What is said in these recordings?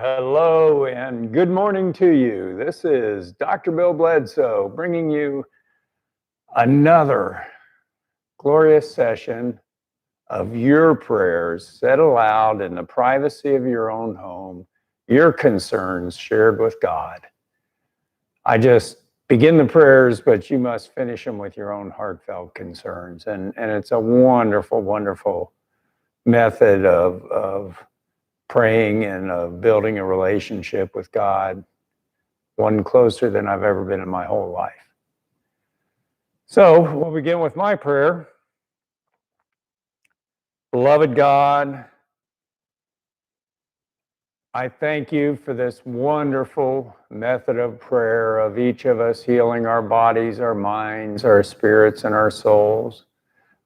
Hello and good morning to you. This is Dr. Bill Bledsoe bringing you another glorious session of your prayers said aloud in the privacy of your own home, your concerns shared with God. I just begin the prayers, but you must finish them with your own heartfelt concerns. And it's a wonderful, wonderful method of praying and of building a relationship with God, one closer than I've ever been in my whole life. So we'll begin with my prayer. Beloved God, I thank you for this wonderful method of prayer of each of us healing our bodies, our minds, our spirits, and our souls.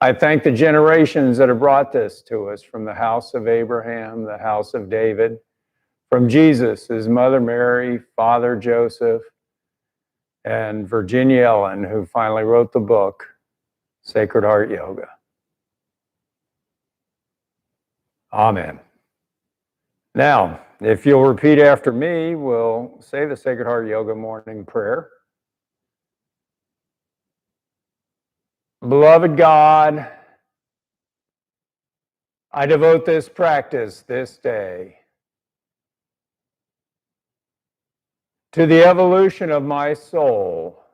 I thank the generations that have brought this to us, from the house of Abraham, the house of David, from Jesus, his mother Mary, Father Joseph, and Virginia Ellen, who finally wrote the book, Sacred Heart Yoga. Amen. Now, if you'll repeat after me, we'll say the Sacred Heart Yoga morning prayer. Beloved God, I devote this practice this day to the evolution of my soul,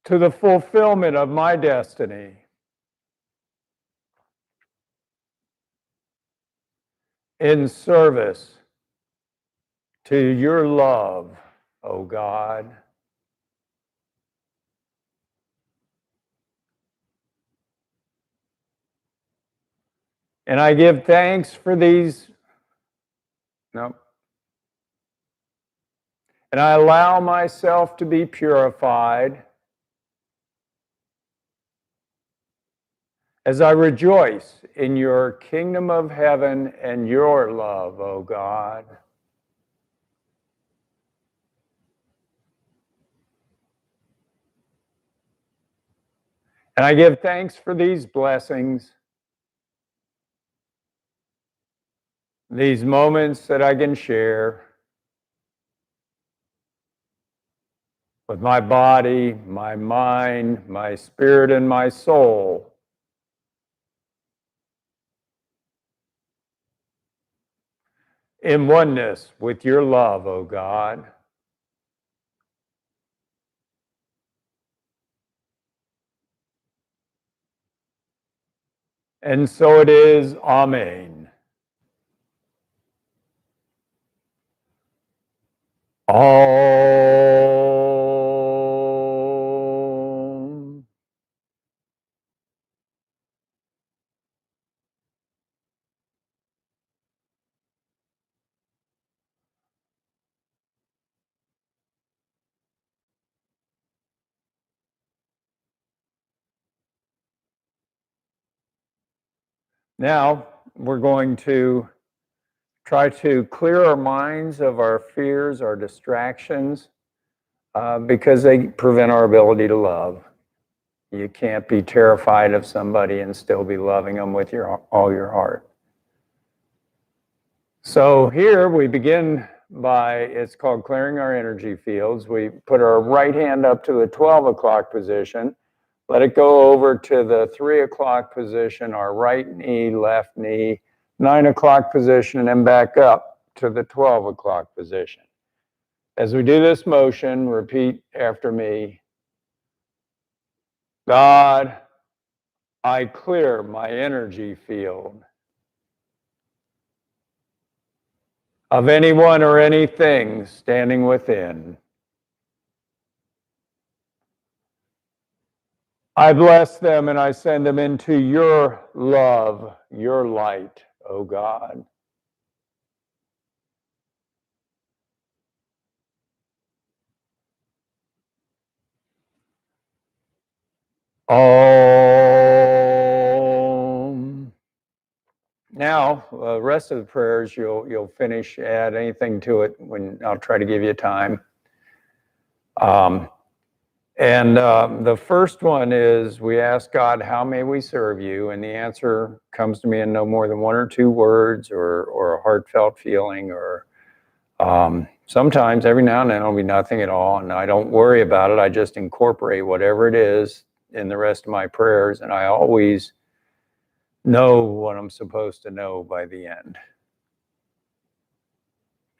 to the fulfillment of my destiny, in service to your love, O God. And I give thanks for these. And I allow myself to be purified as I rejoice in your kingdom of heaven and your love, O God. And I give thanks for these blessings, these moments that I can share with my body, my mind, my spirit, and my soul. In oneness with your love, O God. And so it is. Amen. Om. Now, we're going to try to clear our minds of our fears, our distractions, because they prevent our ability to love. You can't be terrified of somebody and still be loving them with all your heart. So here we begin by, it's called clearing our energy fields. We put our right hand up to the 12 o'clock position. Let it go over to the 3 o'clock position, our right knee, left knee, 9 o'clock position, and then back up to the 12 o'clock position. As we do this motion, repeat after me. God, I clear my energy field of anyone or anything standing within. I bless them and I send them into your love, your light, O God. Om. Now, the rest of the prayers you'll finish, add anything to it when I'll try to give you time. And the first one is we ask God, how may we serve you? And the answer comes to me in no more than one or two words or a heartfelt feeling, or sometimes every now and then it'll be nothing at all. And I don't worry about it. I just incorporate whatever it is in the rest of my prayers. And I always know what I'm supposed to know by the end.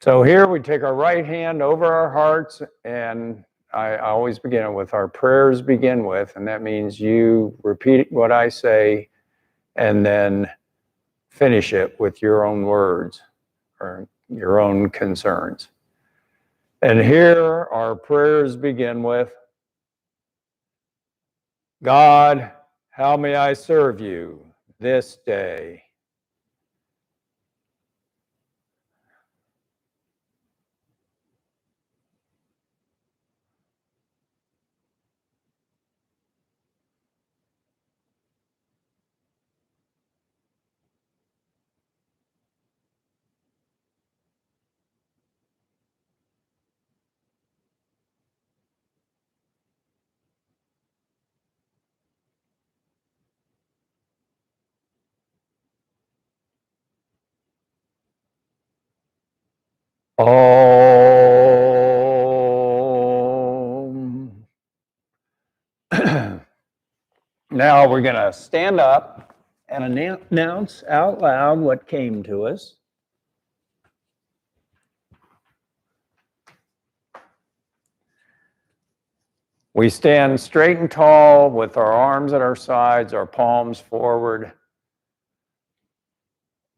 So here we take our right hand over our hearts, and I always begin with our prayers begin with, and that means you repeat what I say and then finish it with your own words or your own concerns. And here our prayers begin with, God, how may I serve you this day? Om. Now we're going to stand up and announce out loud what came to us. We stand straight and tall with our arms at our sides, our palms forward.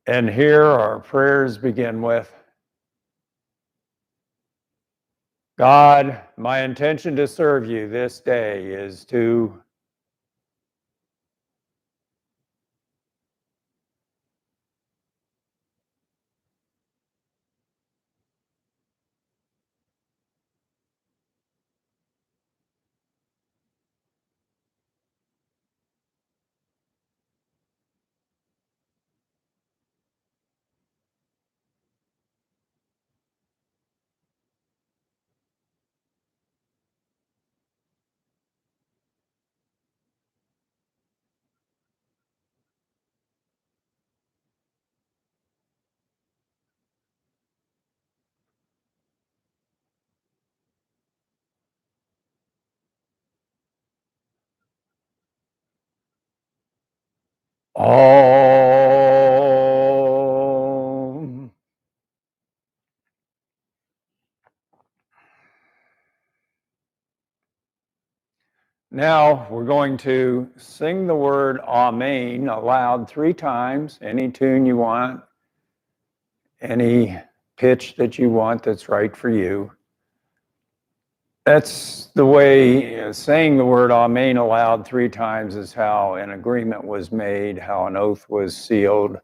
And here our prayers begin with, God, my intention to serve you this day is to Om. Now we're going to sing the word Amen aloud 3 times, any tune you want, any pitch that you want that's right for you. That's the way saying the word Amen aloud 3 times is how an agreement was made, how an oath was sealed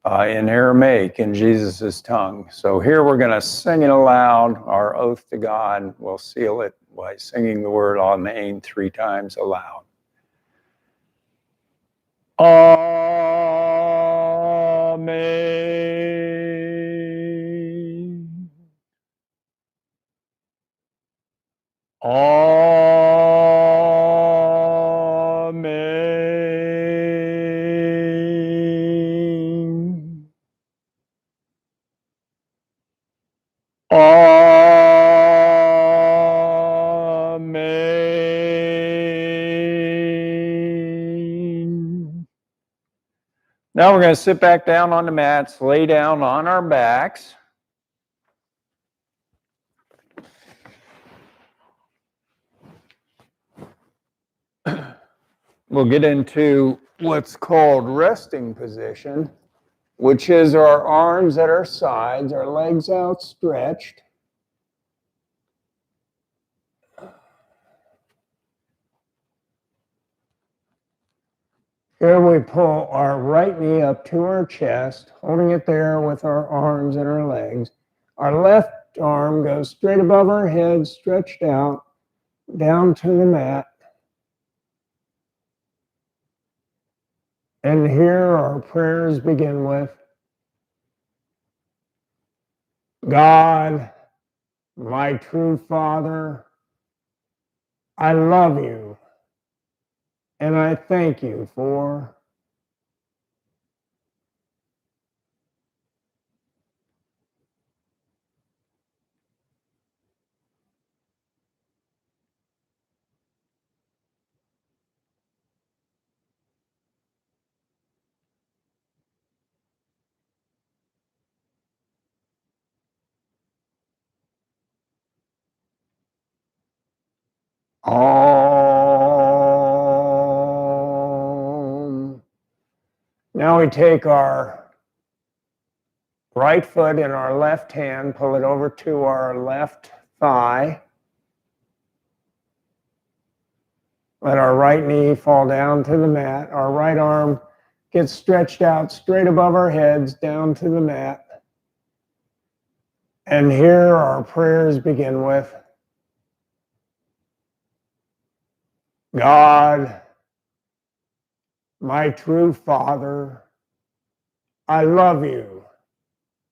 in Aramaic, in Jesus' tongue. So here we're going to sing it aloud, our oath to God. We'll seal it by singing the word Amen 3 times aloud. Amen. Amen. Amen. Now we're going to sit back down on the mats, lay down on our backs. We'll get into what's called resting position, which is our arms at our sides, our legs outstretched. Here we pull our right knee up to our chest, holding it there with our arms and our legs. Our left arm goes straight above our head, stretched out, down to the mat. And here our prayers begin with, God, my true Father, I love you, and I thank you for Om. Now we take our right foot in our left hand, pull it over to our left thigh. Let our right knee fall down to the mat. Our right arm gets stretched out straight above our heads down to the mat. And here our prayers begin with, God, my true Father, I love you,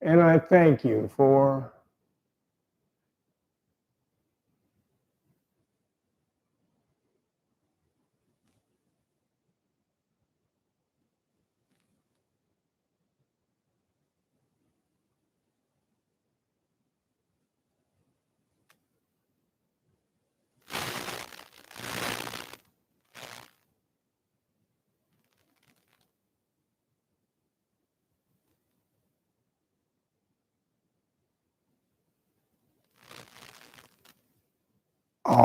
and I thank you for Om.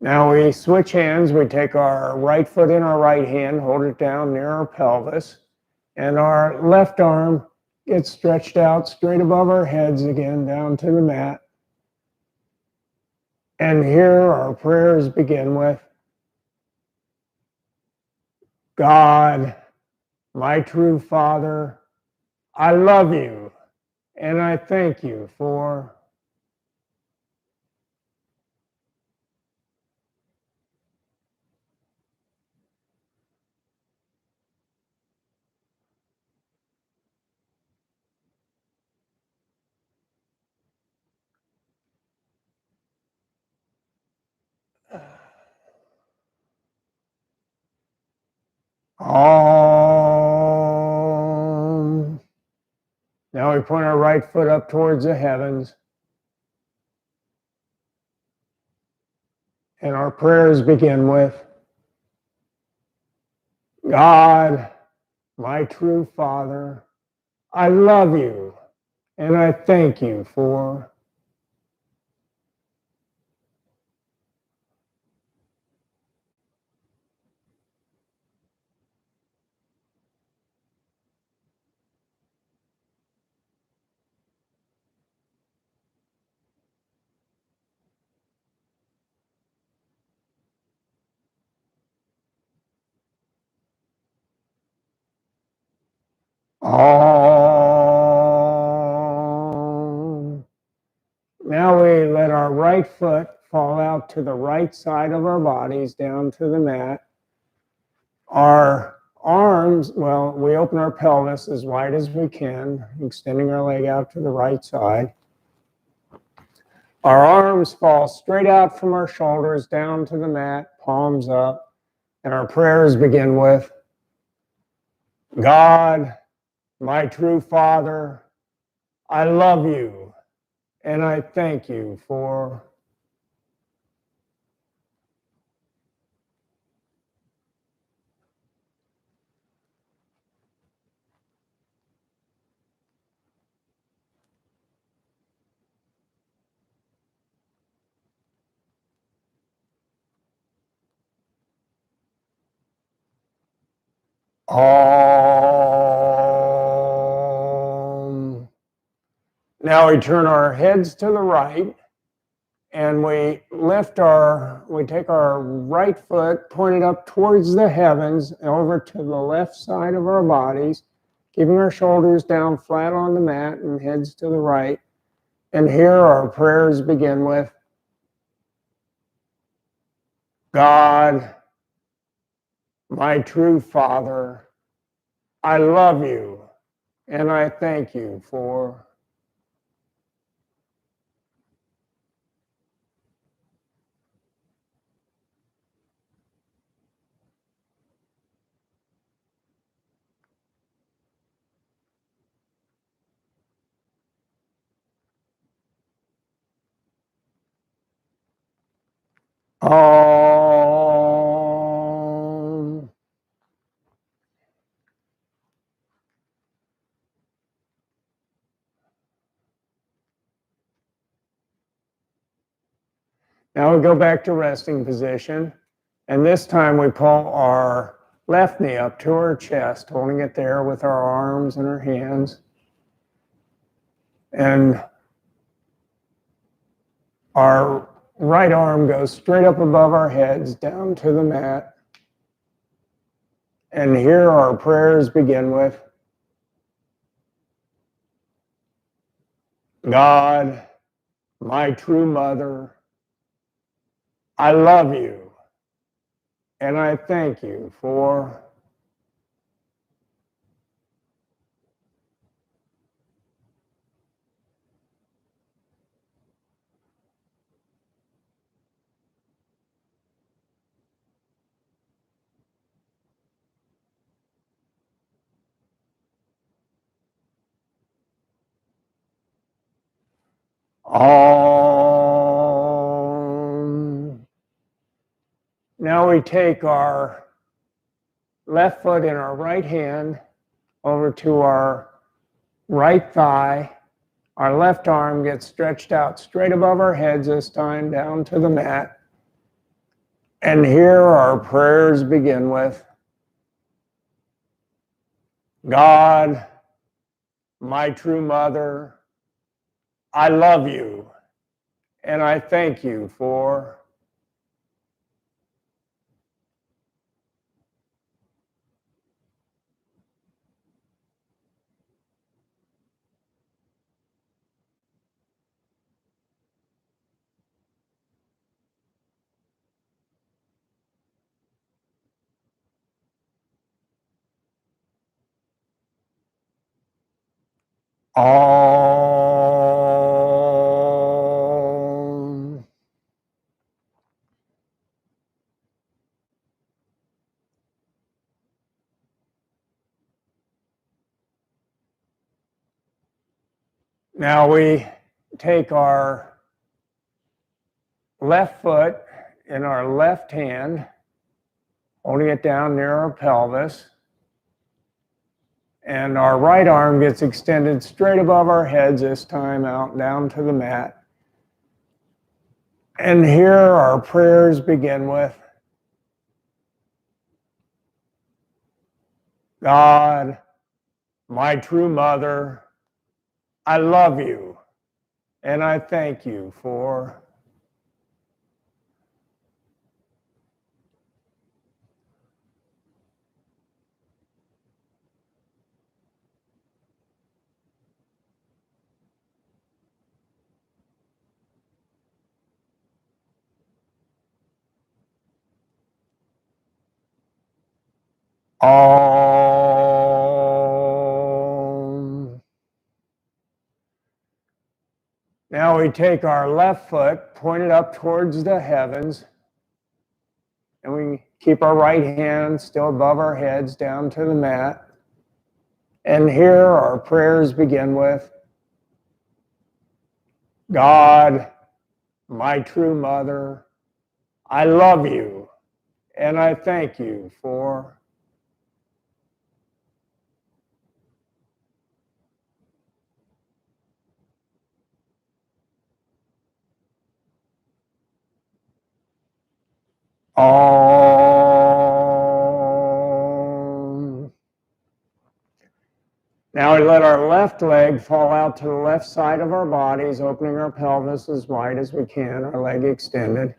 Now we switch hands. We take our right foot in our right hand, hold it down near our pelvis, and our left arm gets stretched out straight above our heads again down to the mat. And here our prayers begin with, God, my true Father, I love you, and I thank you for Om. Now we point our right foot up towards the heavens. And our prayers begin with, God, my true Father, I love you, and I thank you for Om. Now we let our right foot fall out to the right side of our bodies down to the mat. Our arms, well, we open our pelvis as wide as we can, extending our leg out to the right side. Our arms fall straight out from our shoulders down to the mat, palms up, and our prayers begin with, God, my true Father, I love you, and I thank you for Om. Now we turn our heads to the right, and we take our right foot pointed up towards the heavens over to the left side of our bodies, keeping our shoulders down flat on the mat and heads to the right. And here our prayers begin with, God, my true Father, I love you and I thank you for all. Now we go back to resting position. And this time we pull our left knee up to our chest, holding it there with our arms and our hands. And our right arm goes straight up above our heads, down to the mat. And here our prayers begin with, God, my true mother, I love you and I thank you for all. Now we take our left foot in our right hand over to our right thigh. Our left arm gets stretched out straight above our heads this time, down to the mat. And here our prayers begin with, God, my true mother, I love you and I thank you for all. Now we take our left foot in our left hand, holding it down near our pelvis. And our right arm gets extended straight above our heads this time, out down to the mat. And here our prayers begin with, God, my true mother, I love you and I thank you for all. Now we take our left foot pointed up towards the heavens, and we keep our right hand still above our heads down to the mat. And here our prayers begin with, God, my true mother, I love you and I thank you for all. Now we let our left leg fall out to the left side of our bodies, opening our pelvis as wide as we can, our leg extended.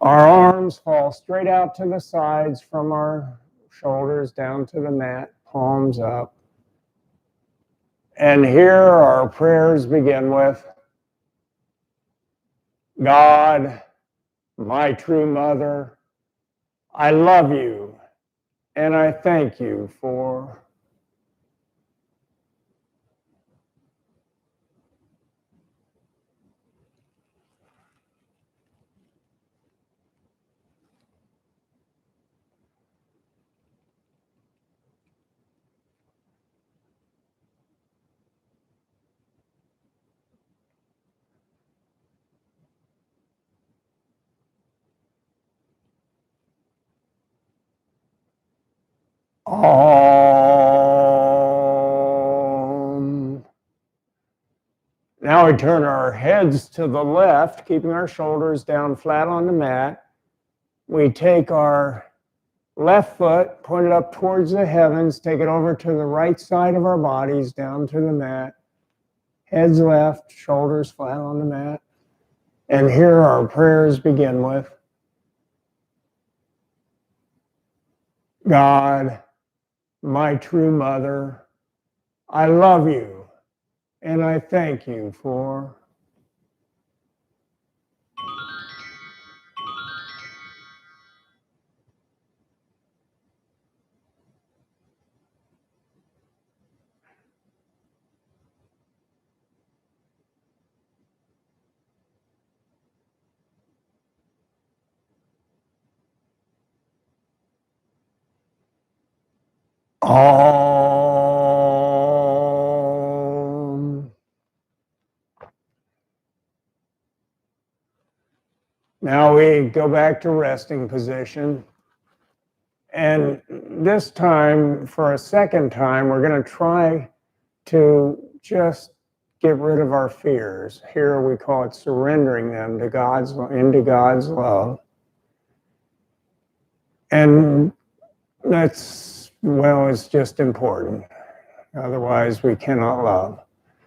Our arms fall straight out to the sides from our shoulders down to the mat, palms up. And here our prayers begin with, God, my true mother, I love you and I thank you for. Now we turn our heads to the left, keeping our shoulders down flat on the mat. We take our left foot, point it up towards the heavens, take it over to the right side of our bodies, down to the mat. Heads left, shoulders flat on the mat. And here our prayers begin with, God, my true mother, I love you and I thank you for. Now we go back to resting position. And this time, for a second time, we're going to try to just get rid of our fears. Here we call it surrendering them to into God's love. And that's, well, it's just important. Otherwise, we cannot love.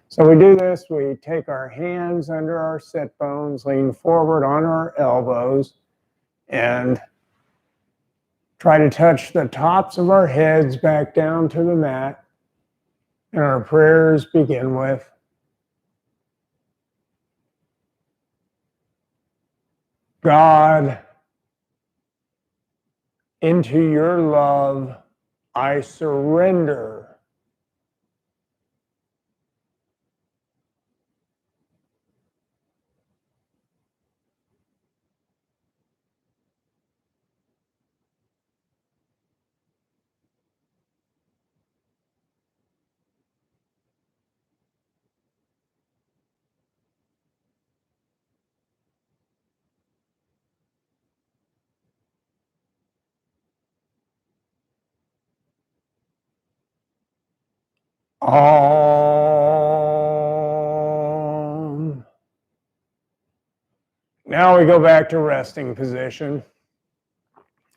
So we do this, we take our hands under our sit bones, lean forward on our elbows, and try to touch the tops of our heads back down to the mat. And our prayers begin with, God, into your love, I surrender. Om. Now we go back to resting position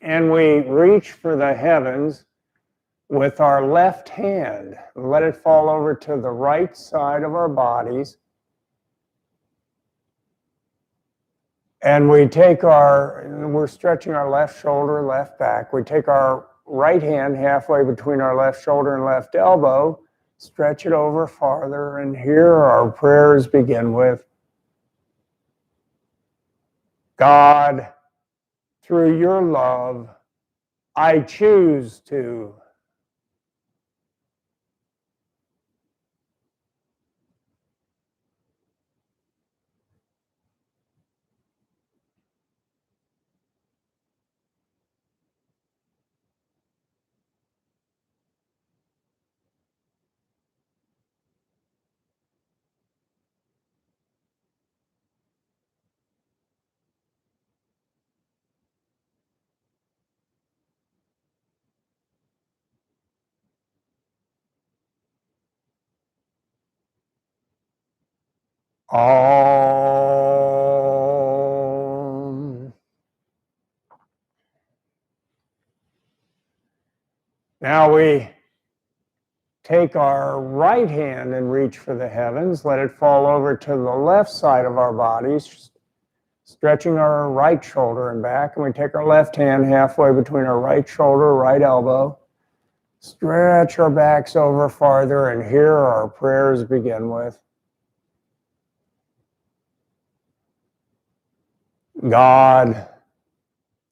and we reach for the heavens with our left hand. Let it fall over to the right side of our bodies. And we're stretching our left shoulder, left back. We take our right hand halfway between our left shoulder and left elbow, stretch it over farther, and here our prayers begin with, God, through your love, I choose to. Om. Now we take our right hand and reach for the heavens. Let it fall over to the left side of our bodies, stretching our right shoulder and back. And we take our left hand halfway between our right shoulder, right elbow. Stretch our backs over farther, and here our prayers begin with, God,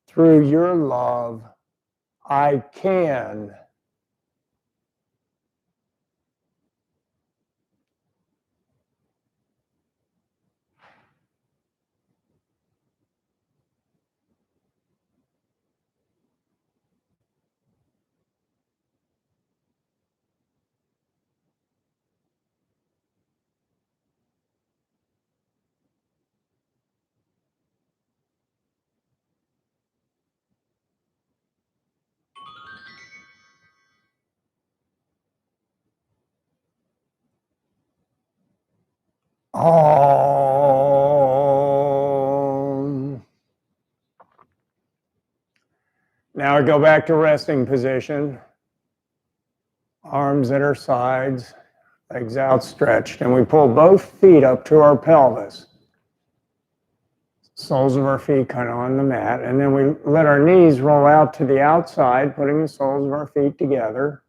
through your love, I can. Om. Now we go back to resting position. Arms at our sides, legs outstretched, and we pull both feet up to our pelvis. Soles of our feet kind of on the mat, and then we let our knees roll out to the outside, putting the soles of our feet together.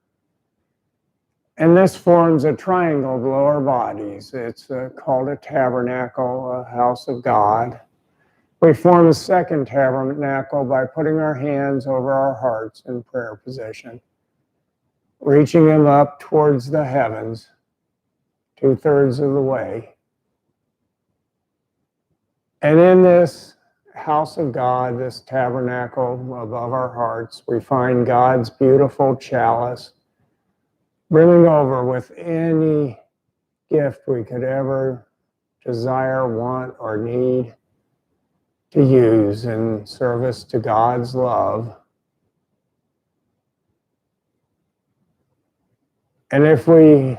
And this forms a triangle below our bodies. It's called a tabernacle, a house of God. We form a second tabernacle by putting our hands over our hearts in prayer position, reaching them up towards the heavens, 2/3 of the way. And in this house of God, this tabernacle above our hearts, we find God's beautiful chalice, brimming over with any gift we could ever desire, want, or need to use in service to God's love. And if we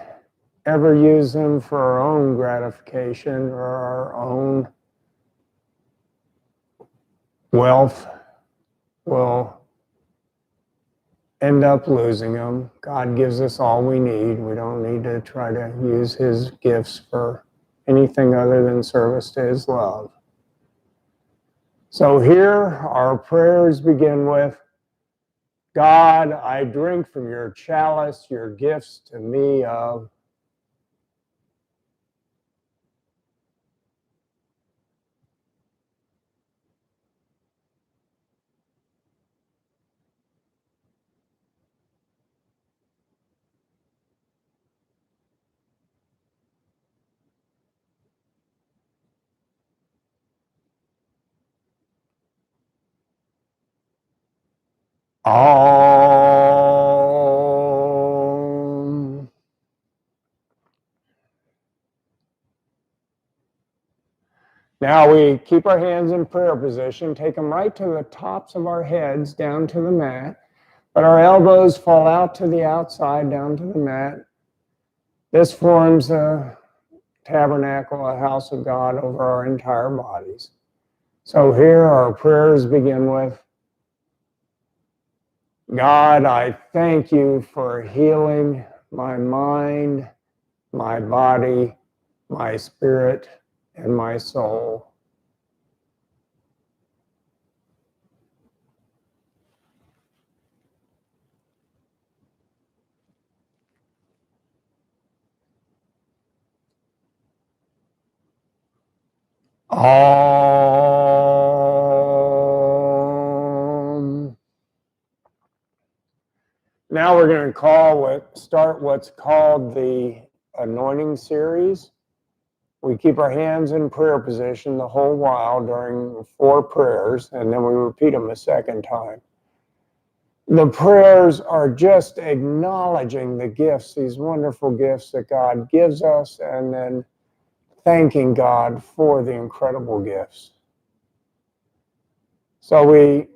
ever use them for our own gratification or our own wealth, we'll end up losing them. God gives us all we need. We don't need to try to use his gifts for anything other than service to his love. So here our prayers begin with, God, I drink from your chalice, your gifts to me of. Om. Now we keep our hands in prayer position, take them right to the tops of our heads down to the mat, but our elbows fall out to the outside down to the mat. This forms a tabernacle, a house of God over our entire bodies. So here our prayers begin with, God, I thank you for healing my mind, my body, my spirit, and my soul. Om. Now we're going to start what's called the anointing series. We keep our hands in prayer position the whole while during 4 prayers, and then we repeat them a second time. The prayers are just acknowledging the gifts, these wonderful gifts that God gives us, and then thanking God for the incredible gifts. So we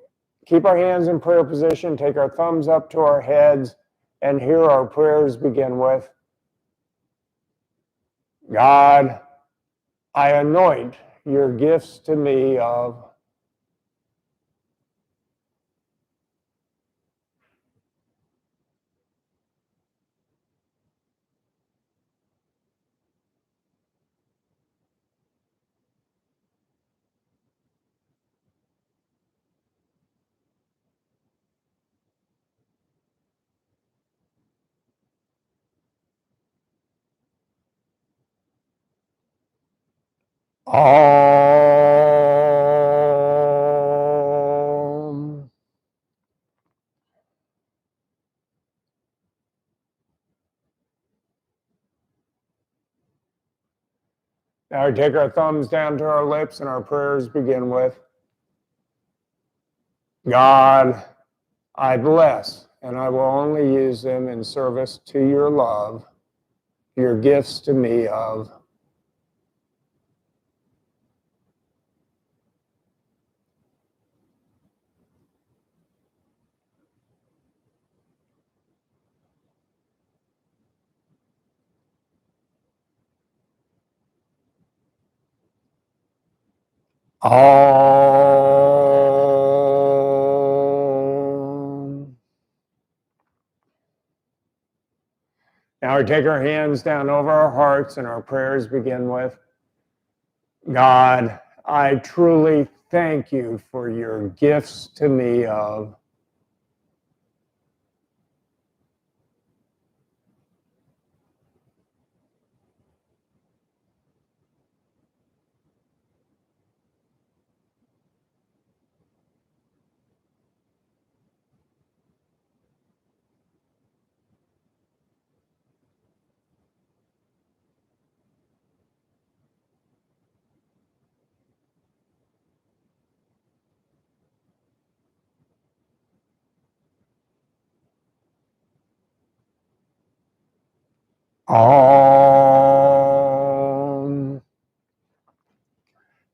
keep our hands in prayer position, take our thumbs up to our heads, and here our prayers begin with, God, I anoint your gifts to me of. Om. Now we take our thumbs down to our lips and our prayers begin with, God, I bless, and I will only use them in service to your love, your gifts to me of. Om. Now we take our hands down over our hearts and our prayers begin with, God, I truly thank you for your gifts to me of. Om.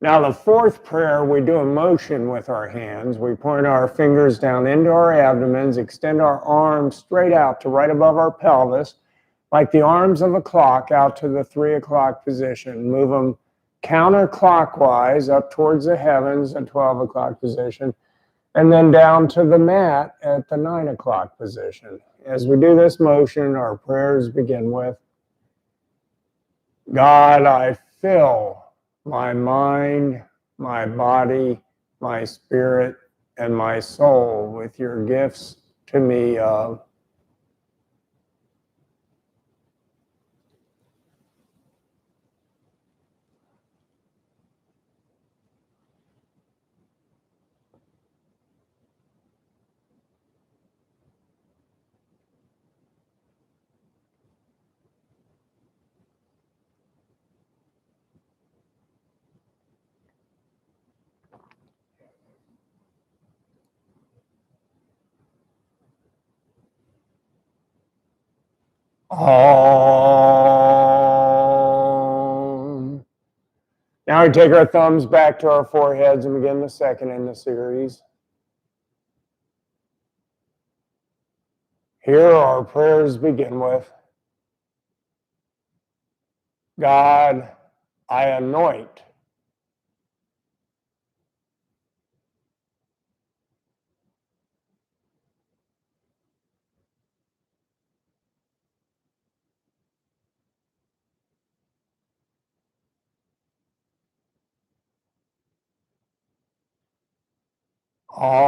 Now, the fourth prayer, we do a motion with our hands. We point our fingers down into our abdomens, extend our arms straight out to right above our pelvis, like the arms of a clock out to the 3 o'clock position. Move them counterclockwise up towards the heavens at 12 o'clock position, and then down to the mat at the 9 o'clock position. As we do this motion, our prayers begin with, God, I fill my mind, my body, my spirit, and my soul with your gifts to me of. Om. Now we take our thumbs back to our foreheads and begin the second in the series. Here our prayers begin with, God, I anoint. Om.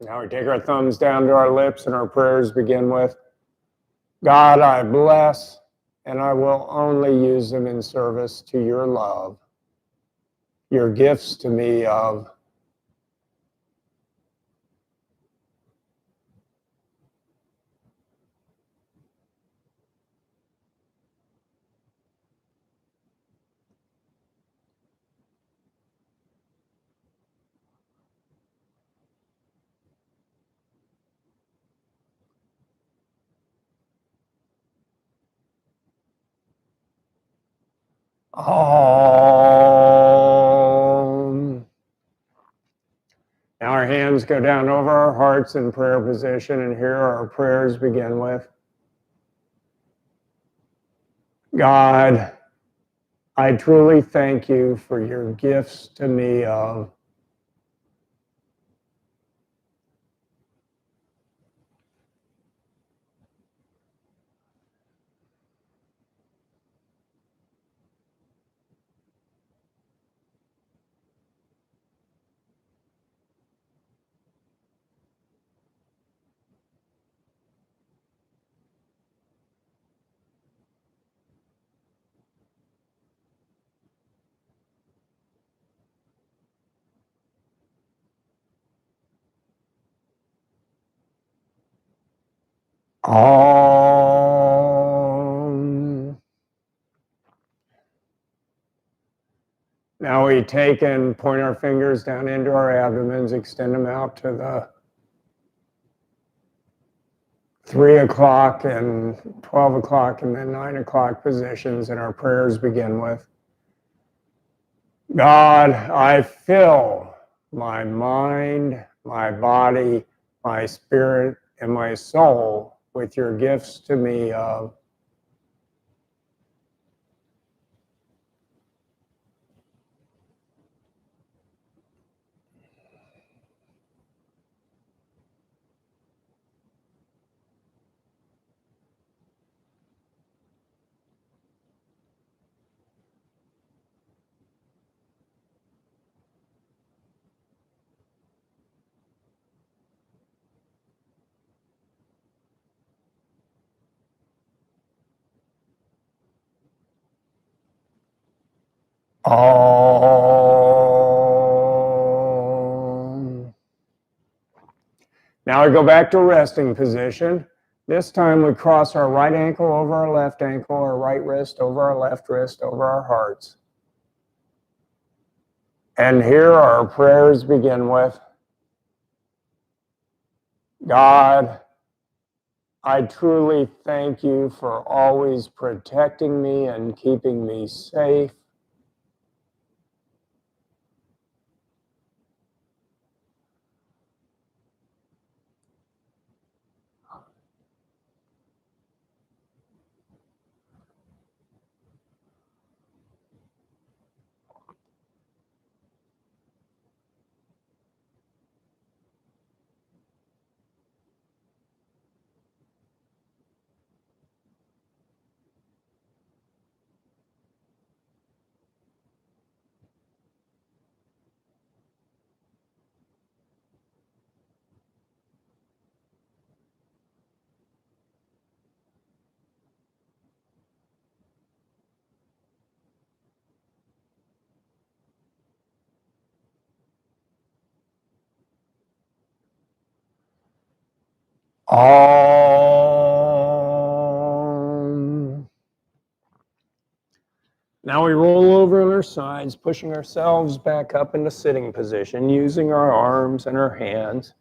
Now we take our thumbs down to our lips and our prayers begin with, God, I bless, and I will only use them in service to your love, your gifts to me of. Om. Now our hands go down over our hearts in prayer position, and here our prayers begin with, God, I truly thank you for your gifts to me of. Om. we take and point our fingers down into our abdomens, extend them out to the 3 o'clock and 12 o'clock and then 9 o'clock positions, and our prayers begin with, God, I fill my mind, my body, my spirit, and my soul with your gifts to me of Om. Now we go back to resting position. This time we cross our right ankle over our left ankle, our right wrist over our left wrist, over our hearts. And here our prayers begin with, God, I truly thank you for always protecting me and keeping me safe. Om. Now we roll over on our sides, pushing ourselves back up into sitting position, using our arms and our hands.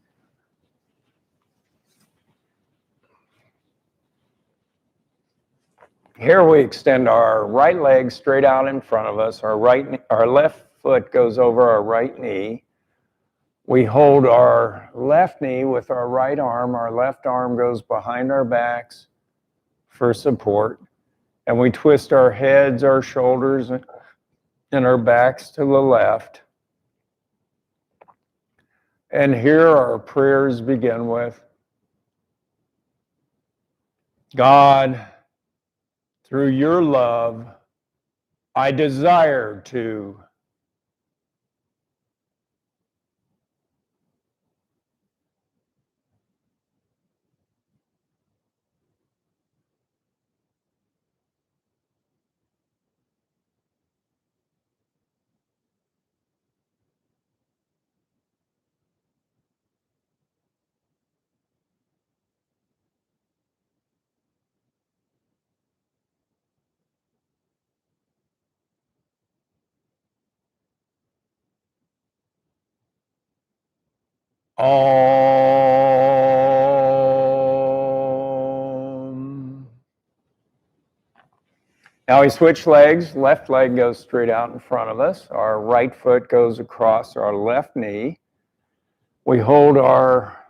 Here we extend our right leg straight out in front of us. Our left foot goes over our right knee. We hold our left knee with our right arm. Our left arm goes behind our backs for support. And we twist our heads, our shoulders, and our backs to the left. And here our prayers begin with, God, through your love, I desire to Om. Now we switch legs. Left leg goes straight out in front of us. Our right foot goes across our left knee. We hold our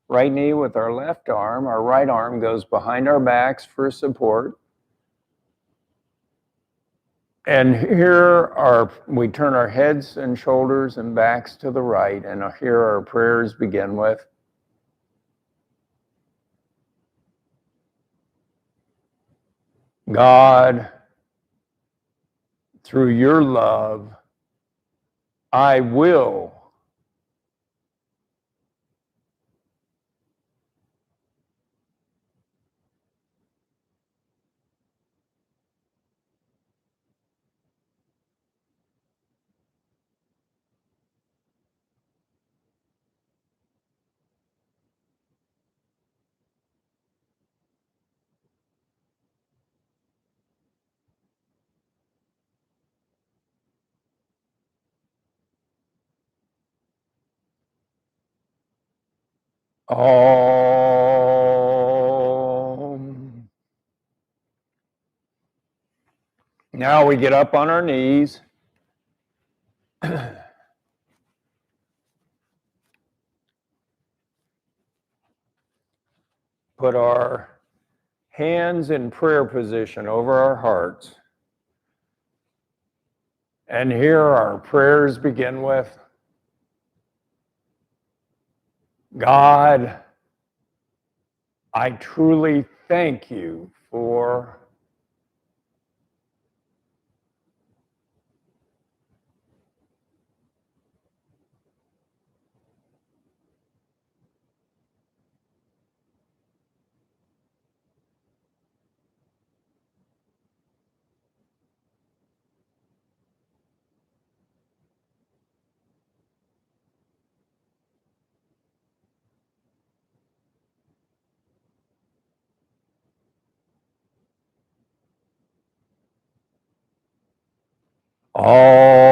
right knee with our left arm. Our right arm goes behind our backs for support. And here we turn our heads and shoulders and backs to the right. And here our prayers begin with, God, through your love, I will Om. Now we get up on our knees. Put our hands in prayer position over our hearts. And here our prayers begin with, God, I truly thank you for Om.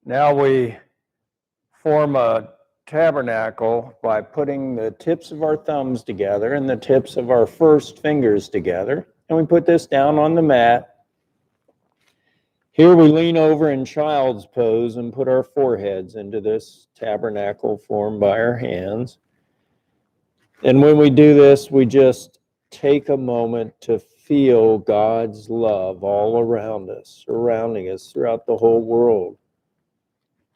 Now we form a tabernacle by putting the tips of our thumbs together and the tips of our first fingers together. And we put this down on the mat. Here we lean over in child's pose and put our foreheads into this tabernacle formed by our hands. And when we do this, we just take a moment to feel God's love all around us, surrounding us throughout the whole world.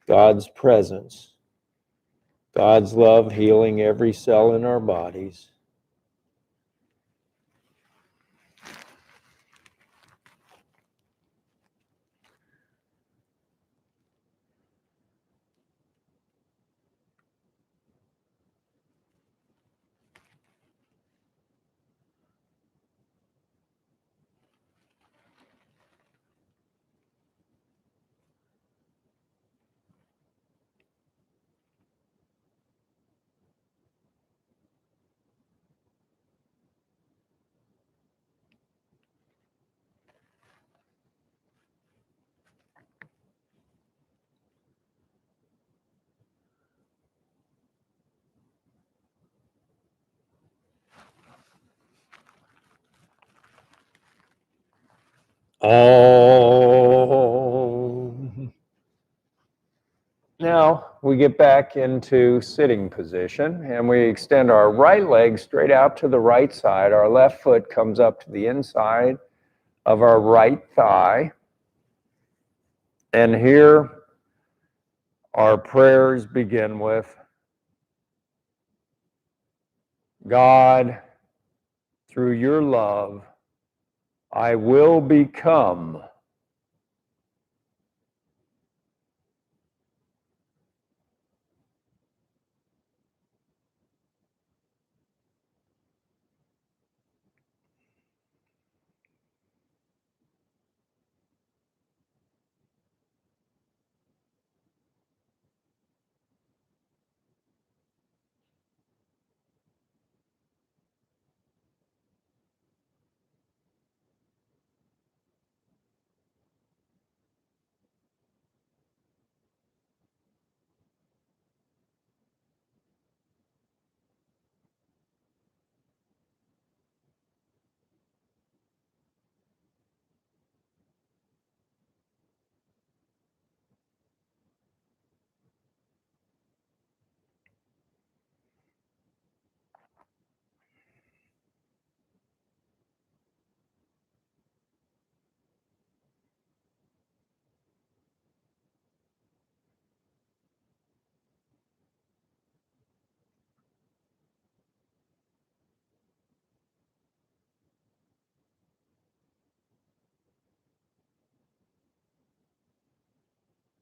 God's presence, God's love healing every cell in our bodies. Om. Now we get back into sitting position and we extend our right leg straight out to the right side. Our left foot comes up to the inside of our right thigh. And here our prayers begin with, God, through your love, I will become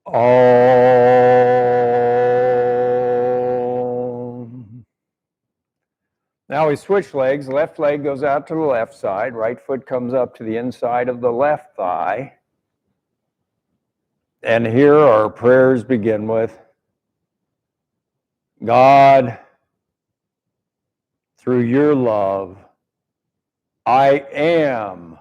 Om. Now we switch legs. Left leg goes out to the left side. Right foot comes up to the inside of the left thigh. And here our prayers begin with, God, through your love, I am.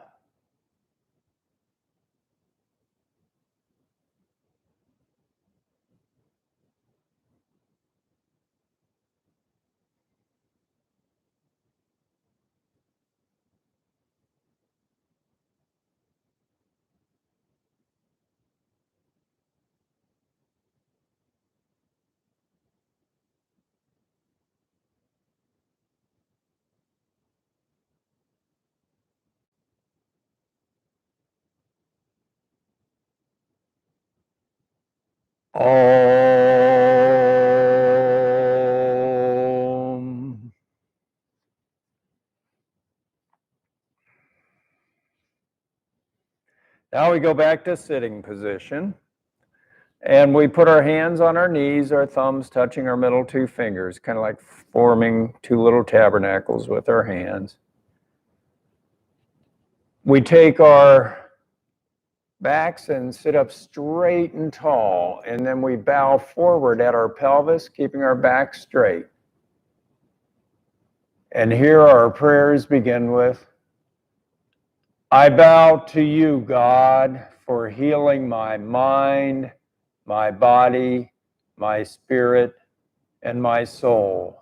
Om. Now we go back to sitting position. And we put our hands on our knees, our thumbs touching our middle two fingers, kind of like forming two little tabernacles with our hands. We take our backs and sit up straight and tall, and then we bow forward at our pelvis, keeping our back straight. And here our prayers begin with, I bow to you, God, for healing my mind, my body, my spirit, and my soul.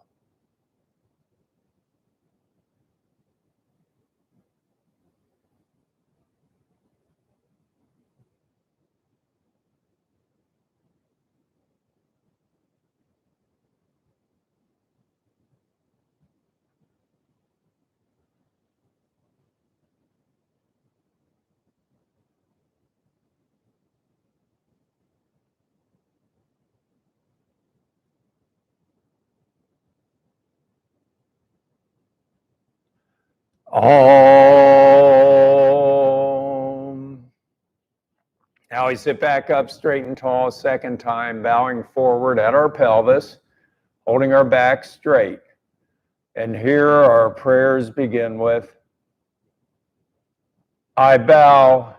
Om. Now we sit back up straight and tall a second time, bowing forward at our pelvis, holding our back straight. And here our prayers begin with, I bow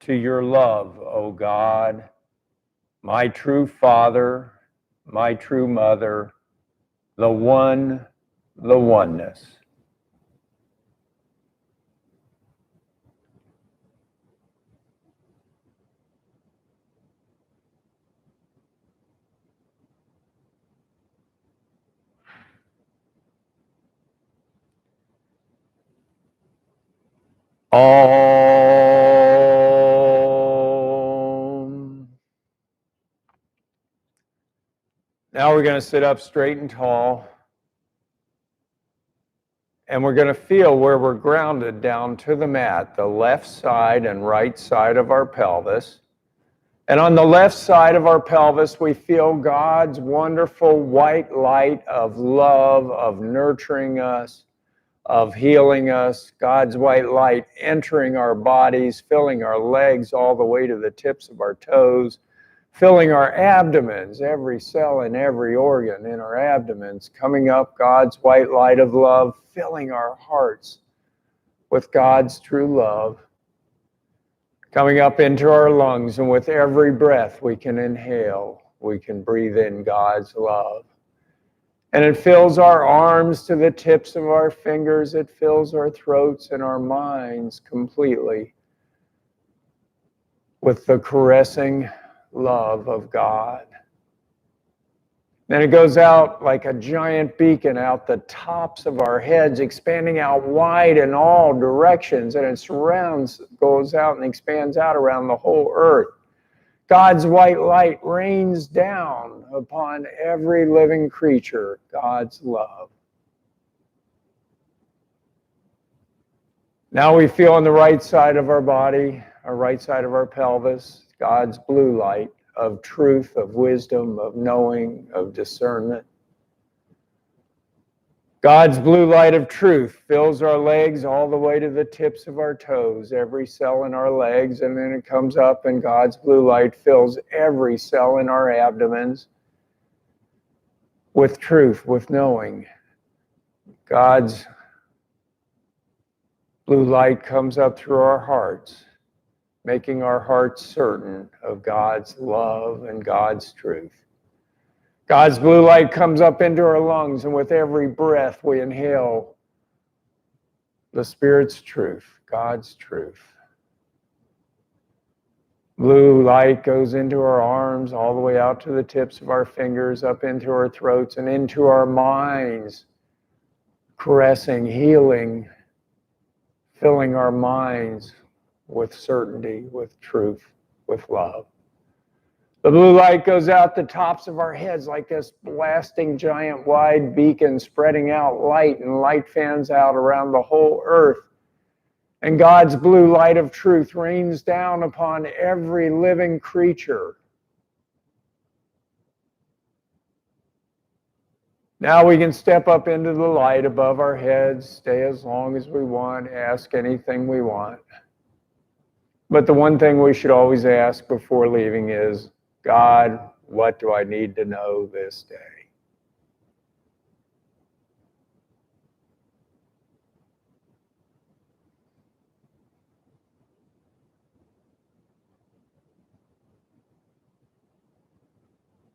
to your love, O God, my true Father, my true Mother, the One, the Oneness. Om. Now we're going to sit up straight and tall. And we're going to feel where we're grounded down to the mat, the left side and right side of our pelvis. And on the left side of our pelvis, we feel God's wonderful white light of love, of nurturing us, of healing us. God's white light entering our bodies, filling our legs all the way to the tips of our toes, filling our abdomens, every cell and every organ in our abdomens, coming up God's white light of love, filling our hearts with God's true love, coming up into our lungs, and with every breath we can inhale, we can breathe in God's love. And it fills our arms to the tips of our fingers, it fills our throats and our minds completely with the caressing love of God. Then it goes out like a giant beacon out the tops of our heads, expanding out wide in all directions, and it surrounds, goes out and expands out around the whole earth. God's white light rains down upon every living creature, God's love. Now we feel on the right side of our body, our right side of our pelvis, God's blue light of truth, of wisdom, of knowing, of discernment. God's blue light of truth fills our legs all the way to the tips of our toes, every cell in our legs, and then it comes up and God's blue light fills every cell in our abdomens with truth, with knowing. God's blue light comes up through our hearts, making our hearts certain of God's love and God's truth. God's blue light comes up into our lungs, and with every breath we inhale the Spirit's truth, God's truth. Blue light goes into our arms, all the way out to the tips of our fingers, up into our throats and into our minds, caressing, healing, filling our minds with certainty, with truth, with love. The blue light goes out the tops of our heads like this blasting giant wide beacon, spreading out light, and light fans out around the whole earth. And God's blue light of truth rains down upon every living creature. Now we can step up into the light above our heads, stay as long as we want, ask anything we want. But the one thing we should always ask before leaving is, God, what do I need to know this day?